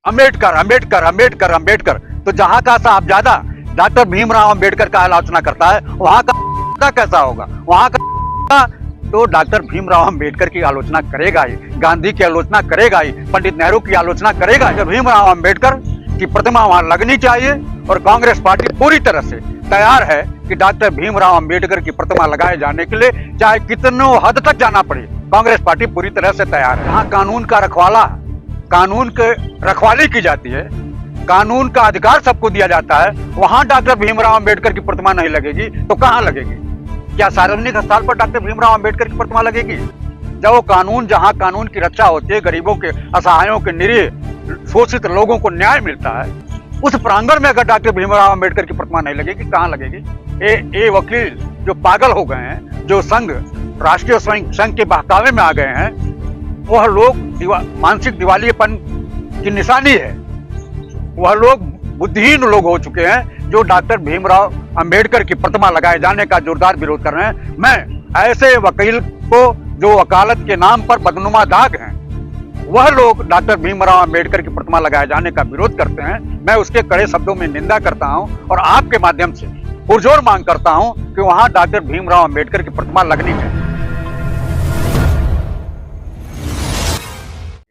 अम्बेडकर अम्बेडकर अम्बेडकर अम्बेडकर। तो जहां का साहबजादा डॉक्टर भीमराव अम्बेडकर का आलोचना करता है, वहां का कैसा होगा? वहां का तो डॉक्टर भीमराव अम्बेडकर की आलोचना करेगा ही, गांधी की आलोचना करेगा ही, पंडित नेहरू की आलोचना करेगा। जब भीमराव अम्बेडकर की प्रतिमा वहां लगनी चाहिए और कांग्रेस पार्टी पूरी तरह से तैयार है कि डॉक्टर भीमराव अम्बेडकर की प्रतिमा लगाए जाने के लिए चाहे कितनों हद तक जाना पड़े, कांग्रेस पार्टी पूरी तरह से तैयार है। यहाँ कानून का रखवाला, कानून के रखवाली की जाती है, कानून का अधिकार सबको दिया जाता है, वहां डॉक्टर भीमराव अम्बेडकर की प्रतिमा नहीं लगेगी तो कहां लगेगी? क्या सार्वजनिक स्थल पर डॉक्टर भीमराव अम्बेडकर की प्रतिमा लगेगी? जब वो कानून, जहां कानून की रक्षा होती है, गरीबों के, असहायों के, निरीह शोषित लोगों को न्याय मिलता है, उस प्रांगण में अगर डॉक्टर भीमराव अम्बेडकर की प्रतिमा नहीं लगेगी, कहां लगेगी? ये वकील जो पागल हो गए हैं, जो संघ, राष्ट्रीय संघ के बहकावे में आ गए हैं, वह लोग मानसिक दिवालियेपन की निशानी है। वह लोग बुद्धिहीन लोग हो चुके हैं जो डॉक्टर भीमराव अंबेडकर की प्रतिमा लगाए जाने का जोरदार विरोध कर रहे हैं। मैं ऐसे वकील को जो वकालत के नाम पर बदनुमा दाग हैं, वह लोग डॉक्टर भीमराव अंबेडकर की प्रतिमा लगाए जाने का विरोध करते हैं, मैं उसके कड़े शब्दों में निंदा करता हूं और आपके माध्यम से पुरजोर मांग करता हूं कि वहां डॉक्टर भीमराव अंबेडकर की प्रतिमा लगनी चाहिए।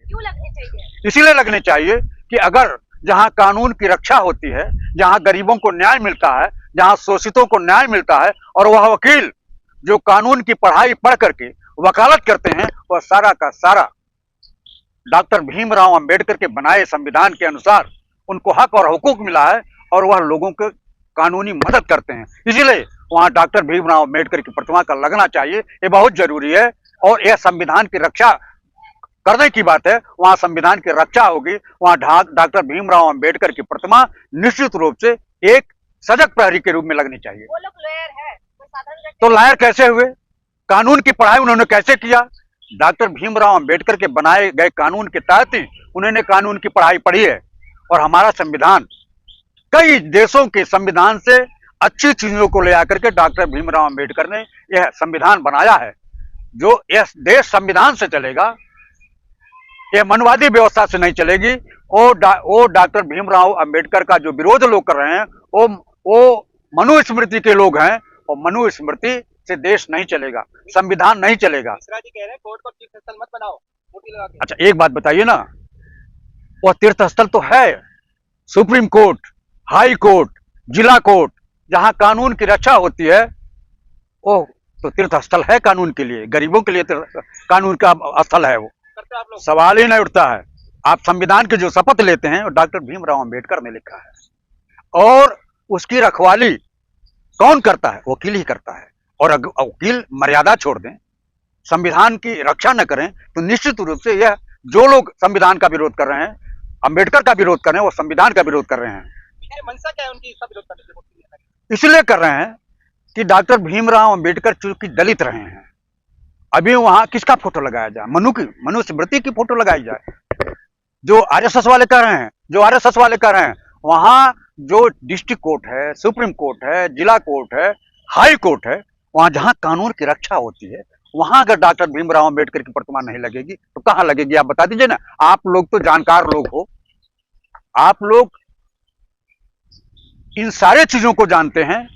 क्यों लगनी चाहिए? इसीलिए लगनी चाहिए कि अगर जहां कानून की रक्षा होती है, जहां गरीबों को न्याय मिलता है, जहां शोषितों को न्याय मिलता है, और वह वकील जो कानून की पढ़ाई पढ़ करके वकालत करते हैं, वह सारा का सारा डॉक्टर भीमराव अंबेडकर के बनाए संविधान के अनुसार उनको हक और हुकूक मिला है और वह लोगों को कानूनी मदद करते हैं। इसीलिए वहां डॉक्टर भीमराव अंबेडकर की प्रतिमा का लगना चाहिए, ये बहुत जरूरी है। और यह संविधान की रक्षा करने की बात है, वहां संविधान की रक्षा होगी, वहां डॉक्टर भीमराव अंबेडकर की प्रतिमा निश्चित रूप से एक सजग प्रहरी के रूप में लगनी चाहिए। वो लोग लॉयर है, कोई साधारण व्यक्ति तो लायर कैसे हुए? कानून की पढ़ाई उन्होंने कैसे किया? डॉक्टर भीमराव अंबेडकर के बनाए गए कानून के तहत ही उन्होंने कानून की पढ़ाई पढ़ी है। और हमारा संविधान कई देशों के संविधान से अच्छी चीजों को ले आकर के डॉक्टर भीमराव अंबेडकर ने यह संविधान बनाया है। जो यह देश संविधान से चलेगा, यह मनवादी व्यवस्था से नहीं चलेगी। वो डॉक्टर भीमराव अंबेडकर का जो विरोध लोग कर रहे हैं, वो मनुस्मृति के लोग हैं, और मनुस्मृति से देश नहीं चलेगा, संविधान नहीं चलेगा। मिश्रा जी कह रहे हैं कोर्ट को तीर्थ स्थल मत बनाओ, मूर्ति लगा के। अच्छा, एक बात बताइए ना, वह तीर्थ स्थल तो है, सुप्रीम कोर्ट, हाई कोर्ट, जिला कोर्ट, जहां कानून की रक्षा होती है, वो तो तीर्थ स्थल है कानून के लिए, गरीबों के लिए कानून का स्थल है। वो करते आप लोग सवाल ही नहीं उठता है। आप संविधान की जो शपथ लेते हैं, वो डॉक्टर भीमराव अंबेडकर ने लिखा है, और उसकी रखवाली कौन करता है? वकील ही करता है। और वकील मर्यादा छोड़ दें, संविधान की रक्षा न करें, तो निश्चित रूप से यह जो लोग संविधान का विरोध कर रहे हैं, अंबेडकर का विरोध कर रहे हैं, वो संविधान का विरोध कर रहे हैं। मंशा क्या है उनकी इसका विरोध करने की? इसलिए कर रहे हैं कि डॉक्टर भीमराव अंबेडकर चूंकि दलित रहे हैं, अभी वहां किसका फोटो लगाया जाए? मनुस्मृति की फोटो लगाई जाए। जो आरएसएस वाले कह रहे हैं, वहां जो डिस्ट्रिक्ट कोर्ट है, सुप्रीम कोर्ट है, जिला कोर्ट है, हाई कोर्ट है, वहां जहां कानून की रक्षा होती है, वहां अगर डॉक्टर भीमराव अंबेडकर की प्रतिमा नहीं लगेगी तो कहां लगेगी? आप बता दीजिए ना। आप लोग तो जानकार लोग हो, आप लोग इन सारे चीजों को जानते हैं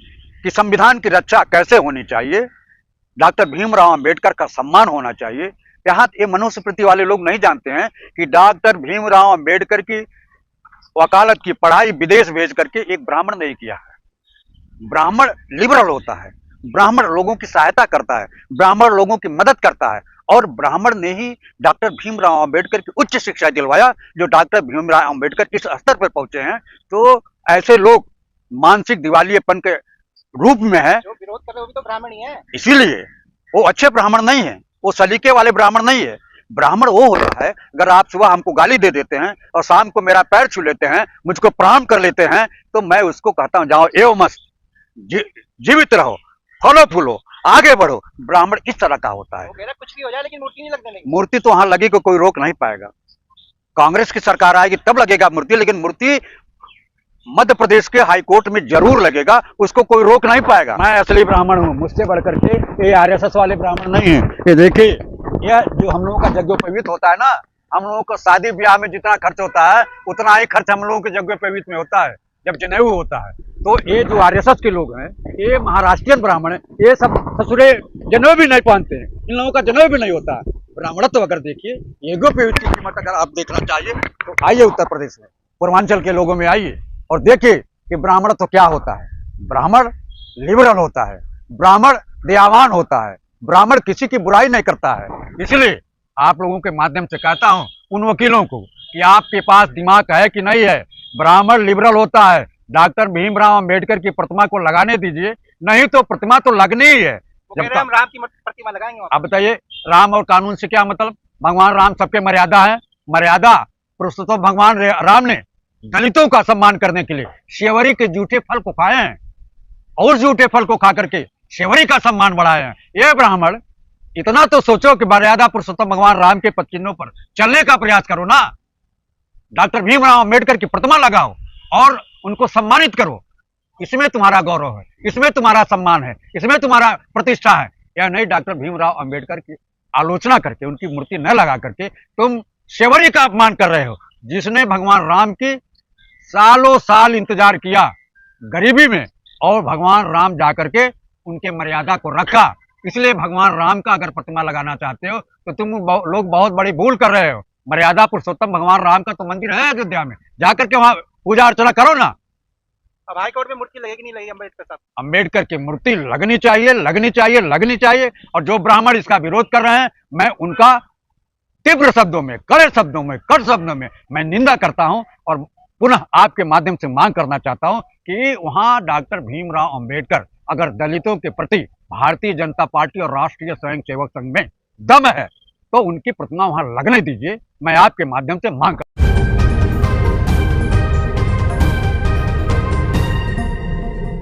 कि संविधान की रक्षा कैसे होनी चाहिए, डॉक्टर भीमराव अंबेडकर का सम्मान होना चाहिए। यहाँ ये मनुस्मृति वाले लोग नहीं जानते हैं कि डॉक्टर भीमराव अंबेडकर की वकालत की पढ़ाई विदेश भेज करके एक ब्राह्मण ने किया है। ब्राह्मण लिबरल होता है, ब्राह्मण लोगों की सहायता करता है, ब्राह्मण लोगों की मदद करता है, और ब्राह्मण ने ही डॉक्टर भीमराव अंबेडकर की उच्च शिक्षा दिलवाया। जो डॉक्टर भीमराव अंबेडकर इस स्तर पर पहुंचे हैं, तो ऐसे लोग मानसिक दिवालियेपन के रूप में है। जो विरोध कर रहे हो भी तो ब्राह्मण ही है। इसीलिए वो अच्छे ब्राह्मण नहीं है, वो सलीके वाले ब्राह्मण नहीं है। ब्राह्मण वो होता है, अगर आप सुबह हमको गाली दे देते हैं और शाम को मेरा पैर छू लेते हैं, मुझको प्रणाम कर लेते हैं, तो मैं उसको कहता हूं जाओ एव मस्त, जीवित रहो, फलो फूलो, आगे बढ़ो। ब्राह्मण इस तरह का होता है। वो कह रहे कुछ भी हो जाए लेकिन मूर्ति नहीं लगने लगी। मूर्ति तो वहां लगी को कोई रोक नहीं पाएगा। कांग्रेस की सरकार आएगी तब लगेगा मूर्ति, लेकिन मूर्ति मध्य प्रदेश के हाई कोर्ट में जरूर लगेगा, उसको कोई रोक नहीं पाएगा। मैं असली ब्राह्मण हूँ, मुझसे बढ़कर के ये आरएसएस वाले ब्राह्मण नहीं है। ये देखिए, यह जो हम लोगों का यज्ञोपवीत होता है ना, हम लोगों को शादी ब्याह में जितना खर्च होता है उतना ही खर्च हम लोगों के यज्ञोपवीत में होता है जब जनेऊ होता है। तो ये जो आरएसएस के लोग हैं, ये महाराष्ट्रियन ब्राह्मण है, ये सब ससुरे जनेऊ भी नहीं पहनते हैं, इन लोगों का जनेऊ भी नहीं होता है। ब्राह्मणत्व अगर देखिए, यज्ञोपवीत की कीमत अगर आप देखना चाहिए तो आइए उत्तर प्रदेश में, पूर्वांचल के लोगों में आइए और देखिए कि ब्राह्मणत्व क्या होता है। ब्राह्मण लिबरल होता है, ब्राह्मण दयावान होता है, ब्राह्मण किसी की बुराई नहीं करता है। इसलिए आप लोगों के माध्यम से कहता हूं उन वकीलों को कि आपके पास दिमाग है कि नहीं है। ब्राह्मण लिबरल होता है, डॉक्टर भीमराव अंबेडकर की प्रतिमा को लगाने दीजिए, नहीं तो प्रतिमा तो लगनी ही है। वो कह रहे हैं हम राम की प्रतिमा लगाएंगे वहाँ अब बताइए, राम और कानून से क्या मतलब? भगवान राम सबके मर्यादा है, मर्यादा पुरुषोत्तम भगवान राम ने दलितों का सम्मान करने के लिए शेवरी के जूठे फल को खाए हैं और जूठे फल को खा करके शेवरी का सम्मान बढ़ाए हैं। ये ब्राह्मण इतना तो सोचो कि मर्यादा पुरुषोत्तम भगवान राम के पदचिन्हों पर चलने का प्रयास करो ना। डॉक्टर भीमराव अंबेडकर की प्रतिमा लगाओ और उनको सम्मानित करो। इसमें तुम्हारा गौरव है, इसमें तुम्हारा सम्मान है, इसमें तुम्हारा प्रतिष्ठा है। या नहीं, डॉक्टर भीमराव अंबेडकर की आलोचना करके, उनकी मूर्ति न लगा करके तुम शेवरी का अपमान कर रहे हो, जिसने भगवान राम की सालों साल इंतजार किया गरीबी में, और भगवान राम जाकर के उनके मर्यादा को रखा। इसलिए भगवान राम का अगर प्रतिमा लगाना चाहते हो तो तुम लोग बहुत बड़ी भूल कर रहे हो। मर्यादा पुरुषोत्तम भगवान राम का तो मंदिर है अयोध्या में, जाकर के वहां पूजा अर्चना करो ना। अब हाई कोर्ट में मूर्ति लगेगी नहीं लगेगी अम्बेडकर साहब? अम्बेडकर की मूर्ति लगनी चाहिए, लगनी चाहिए, लगनी चाहिए। और जो ब्राह्मण इसका विरोध कर रहे हैं, मैं उनका तीव्र शब्दों में, कड़े शब्दों में, कड़ शब्दों में मैं निंदा करता हूं और पुनः आपके माध्यम से मांग करना चाहता हूं कि वहां डॉक्टर भीमराव अंबेडकर अगर दलितों के प्रति भारतीय जनता पार्टी और राष्ट्रीय स्वयंसेवक संघ में दम है तो उनकी प्रतिमा वहां लगने दीजिए। मैं आपके माध्यम से मांग करता हूं।